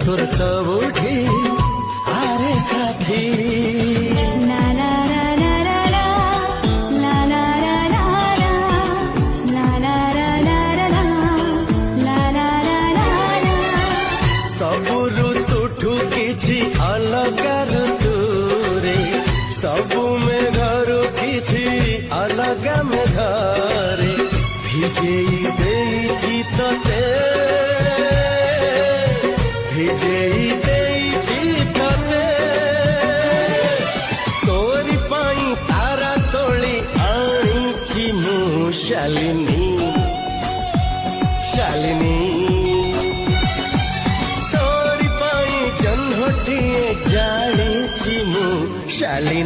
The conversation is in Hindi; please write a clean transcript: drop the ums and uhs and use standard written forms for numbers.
तोर सबुठी आरे साथी ला ला ला ला ला ला ला ला ला ला ला ला ला ला ला सबु ऋतुठू किछि अलगा ऋतु रे सबु मेघरु किछि अलगा मेघरे भिजेई देइछि तते भिजेई देइछि तते तोरी पाई तारा तोली आनिछि मु शालिनी शालिनी तोरी पाई जन्हटिए जानिछि मु शालिनी।